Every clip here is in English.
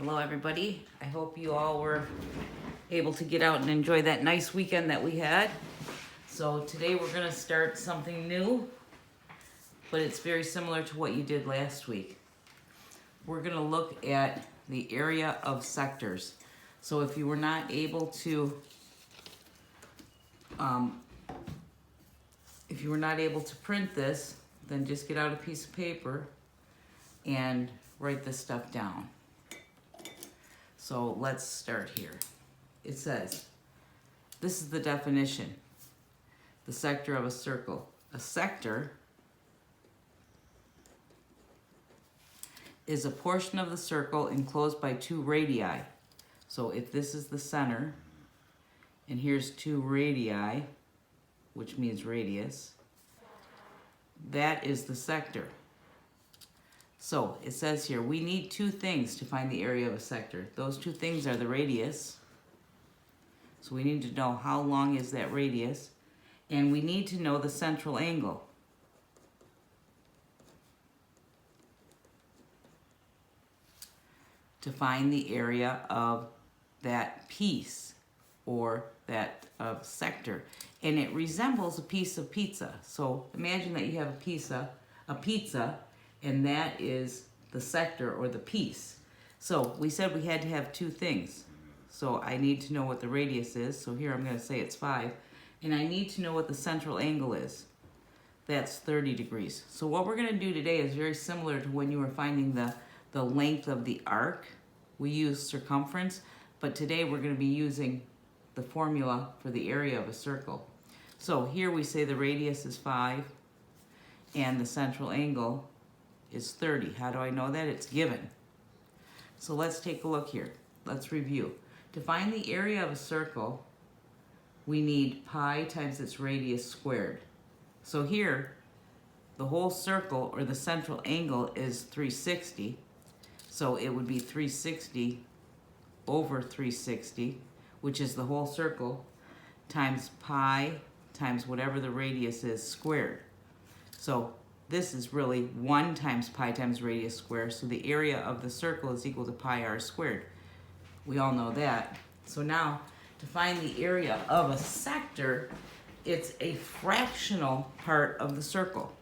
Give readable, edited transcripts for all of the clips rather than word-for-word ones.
Hello, everybody. I hope you all were able to get out and enjoy that nice weekend that we had. So today we're going to start something new, but it's very similar to what you did last week. We're going to look at the area of sectors. So if you were not able to print this, then just get out a piece of paper and write this stuff down. So let's start here. It says, this is the definition, the sector of a circle. A sector is a portion of the circle enclosed by two radii. So if this is the center, and here's two radii, which means radius, that is the sector. So it says here, we need two things to find the area of a sector. Those two things are the radius. So we need to know how long is that radius. And we need to know the central angle. To find the area of that piece or that sector. And it resembles a piece of pizza. So imagine that you have a pizza, and that is the sector or the piece. So we said we had to have two things. So I need to know what the radius is. So here I'm going to say it's 5. And I need to know what the central angle is. That's 30 degrees. So what we're going to do today is very similar to when you were finding the length of the arc. We use circumference, but today we're going to be using the formula for the area of a circle. So here we say the radius is 5 and the central angle is 30. How do I know that? It's given. So let's take a look here. Let's review. To find the area of a circle, we need pi times its radius squared. So here, the whole circle or the central angle is 360. So it would be 360 over 360, which is the whole circle, times pi times whatever the radius is squared. So this is really 1 times pi times radius squared, so the area of the circle is equal to pi r squared. We all know that. So now, to find the area of a sector, it's a fractional part of the circle.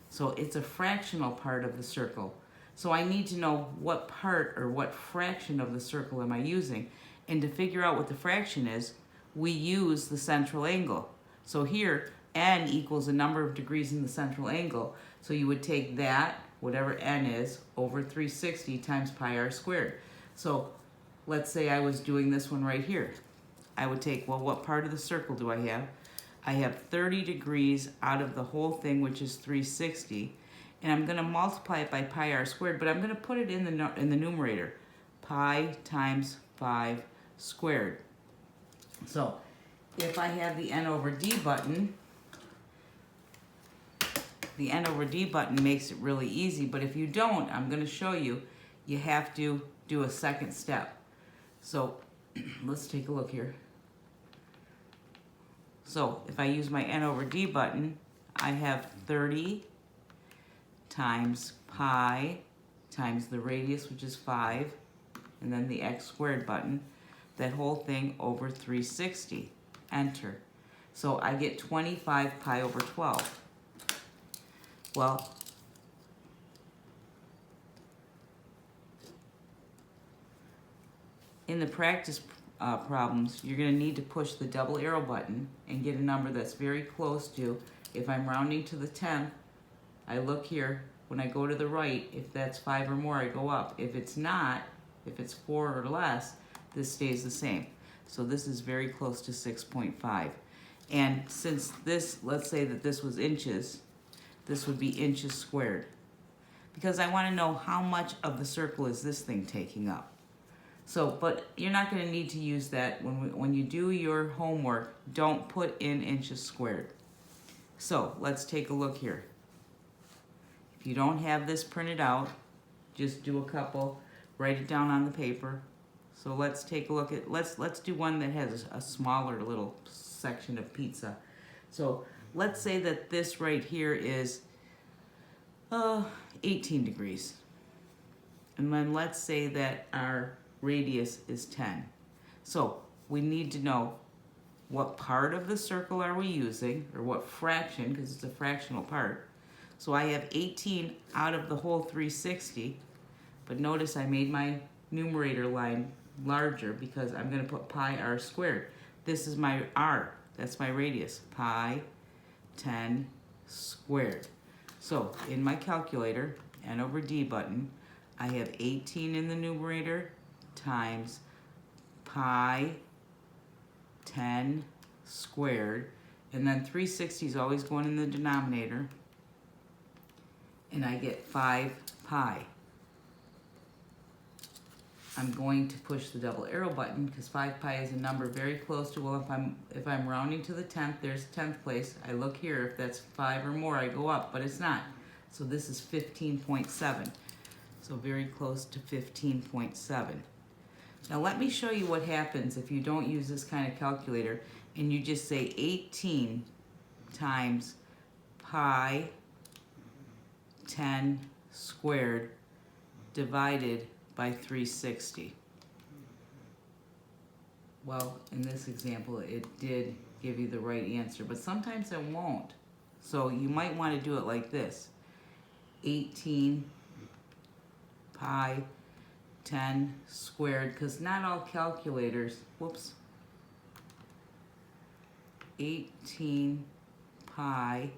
So it's a fractional part of the circle. So I need to know what part or what fraction of the circle am I using. And to figure out what the fraction is, we use the central angle. So here, n equals a number of degrees in the central angle. So you would take that, whatever n is, over 360 times pi r squared. So let's say I was doing this one right here. I would take, well, what part of the circle do I have? I have 30 degrees out of the whole thing, which is 360. And I'm going to multiply it by pi r squared, but I'm going to put it in the numerator. Pi times 5 squared. So if I have the n over d button, the n over d button makes it really easy, but if you don't, I'm going to show you, you have to do a second step. So let's take a look here. So if I use my n over d button, I have 30 times pi times the radius, which is 5, and then the x squared button, that whole thing over 360. Enter. So I get 25 pi over 12. Well, in the practice problems, you're going to need to push the double arrow button and get a number that's very close to, if I'm rounding to the 10th, I look here, when I go to the right, if that's 5 or more, I go up. If it's not, if it's 4 or less, this stays the same. So this is very close to 6.5. And since this, let's say that this was inches, this would be inches squared. Because I want to know how much of the circle is this thing taking up. So, but you're not going to need to use that when you do your homework. Don't put in inches squared. So let's take a look here. If you don't have this printed out, just do a couple, write it down on the paper. So let's take a look at, let's do one that has a smaller little section of pizza. So let's say that this right here is 18 degrees. And then let's say that our radius is 10. So we need to know what part of the circle are we using, or what fraction, because it's a fractional part. So I have 18 out of the whole 360, but notice I made my numerator line larger because I'm going to put pi r squared. This is my r, that's my radius, pi 10 squared. So in my calculator, n over d button, I have 18 in the numerator times pi 10 squared, and then 360 is always going in the denominator, and I get 5 pi. I'm going to push the double arrow button because 5 pi is a number very close to, well, if I'm rounding to the 10th, there's 10th place. I look here, if that's 5 or more, I go up, but it's not. So this is 15.7. So very close to 15.7. Now let me show you what happens if you don't use this kind of calculator and you just say 18 times pi 10 squared divided by 360. Well, in this example, it did give you the right answer, but sometimes it won't. So you might want to do it like this. 18 pi 10 squared, because not all calculators, 18 pi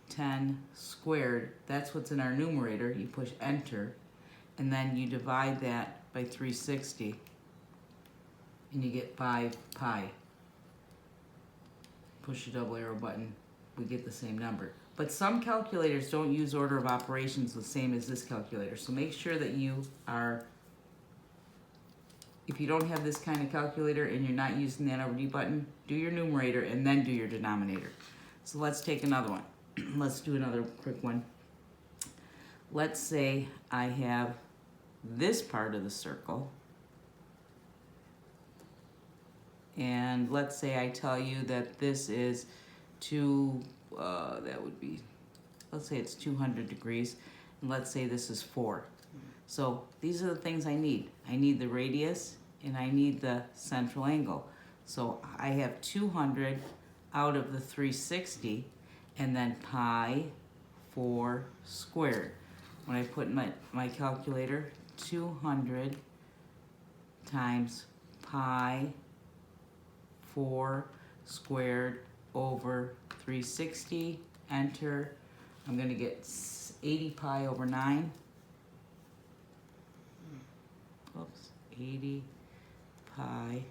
10 squared, that's what's in our numerator. You push enter, and then you divide that by 360, and you get 5 pi. Push the double arrow button, we get the same number. But some calculators don't use order of operations the same as this calculator, so make sure that you are, if you don't have this kind of calculator and you're not using the N over D button, do your numerator and then do your denominator. So let's take another one. Let's do another quick one. Let's say I have this part of the circle, and let's say I tell you that this is that would be, let's say it's 200 degrees, and let's say this is 4. So these are the things I need. I need the radius and I need the central angle. So I have 200 out of the 360, and then pi 4 squared. When I put in my calculator, 200 times pi 4 squared over 360, enter. I'm going to get 80 pi over 9. Oops, 80 pi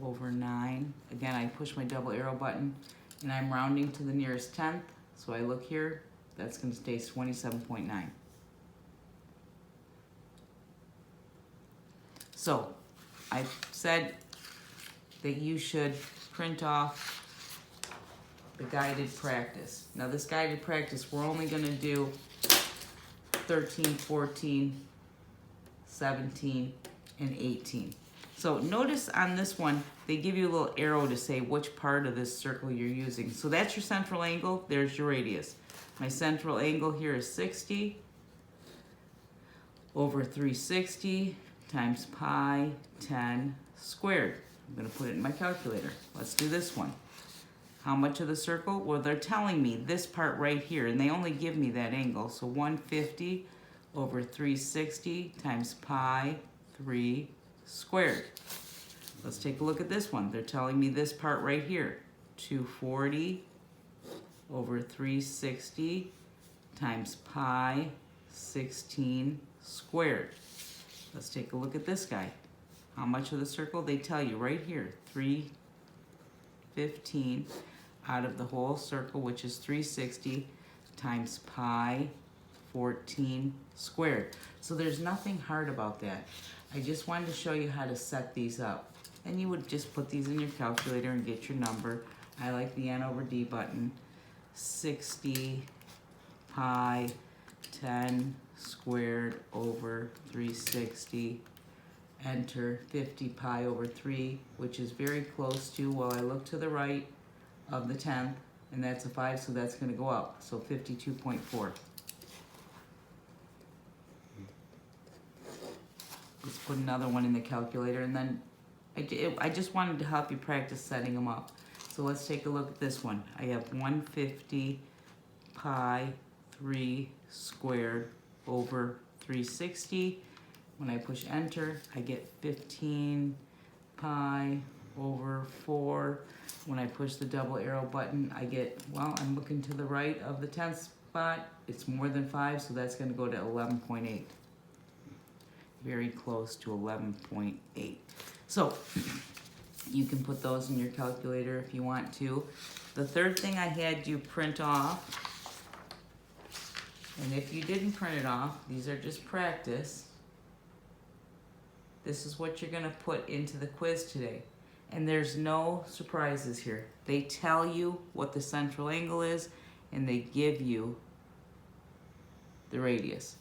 over 9. Again, I push my double arrow button, and I'm rounding to the nearest tenth. So I look here, that's going to stay 27.9. So I said that you should print off the guided practice. Now this guided practice, we're only going to do 13, 14, 17, and 18. So notice on this one, they give you a little arrow to say which part of this circle you're using. So that's your central angle, there's your radius. My central angle here is 60 over 360 times pi 10 squared. I'm going to put it in my calculator. Let's do this one. How much of the circle? Well, they're telling me this part right here, and they only give me that angle. So 150 over 360 times pi 3 squared. Let's take a look at this one. They're telling me this part right here. 240 over 360 times pi 16 squared. Let's take a look at this guy. How much of the circle? They tell you right here. 315 out of the whole circle, which is 360 times pi 14 squared. So there's nothing hard about that. I just wanted to show you how to set these up. And you would just put these in your calculator and get your number. I like the N over D button. 60 pi 10 squared over 360. Enter 50 pi over 3, which is very close to, well, I look to the right of the 10th, and that's a 5, so that's going to go up. So 52.4. Let's put another one in the calculator, and then I just wanted to help you practice setting them up. So let's take a look at this one. I have 150 pi 3 squared over 360. When I push enter, I get 15 pi over 4. When I push the double arrow button, I get, well, I'm looking to the right of the 10th spot. It's more than 5, so that's going to go to 11.8. Very close to 11.8. So you can put those in your calculator if you want to. The third thing I had you print off, and if you didn't print it off, these are just practice. This is what you're going to put into the quiz today. And there's no surprises here. They tell you what the central angle is, and they give you the radius.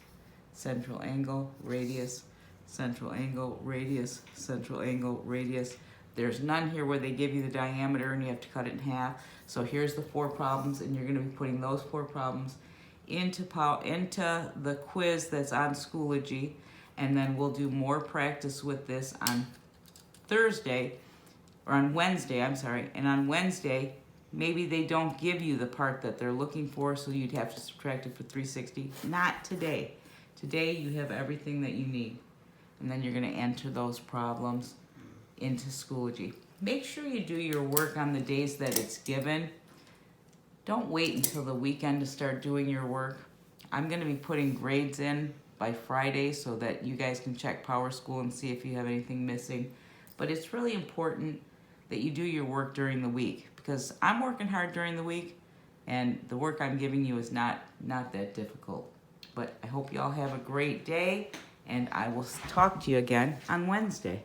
Central angle, radius, central angle, radius, central angle, radius. There's none here where they give you the diameter and you have to cut it in half. So here's the 4 problems, and you're going to be putting those 4 problems into the quiz that's on Schoology, and then we'll do more practice with this on Thursday, or on Wednesday, I'm sorry. And on Wednesday, maybe they don't give you the part that they're looking for, so you'd have to subtract it for 360. Not today. Today you have everything that you need. And then you're going to enter those problems into Schoology. Make sure you do your work on the days that it's given. Don't wait until the weekend to start doing your work. I'm going to be putting grades in by Friday so that you guys can check PowerSchool and see if you have anything missing. But it's really important that you do your work during the week, because I'm working hard during the week and the work I'm giving you is not that difficult. But I hope you all have a great day, and I will talk to you again on Wednesday.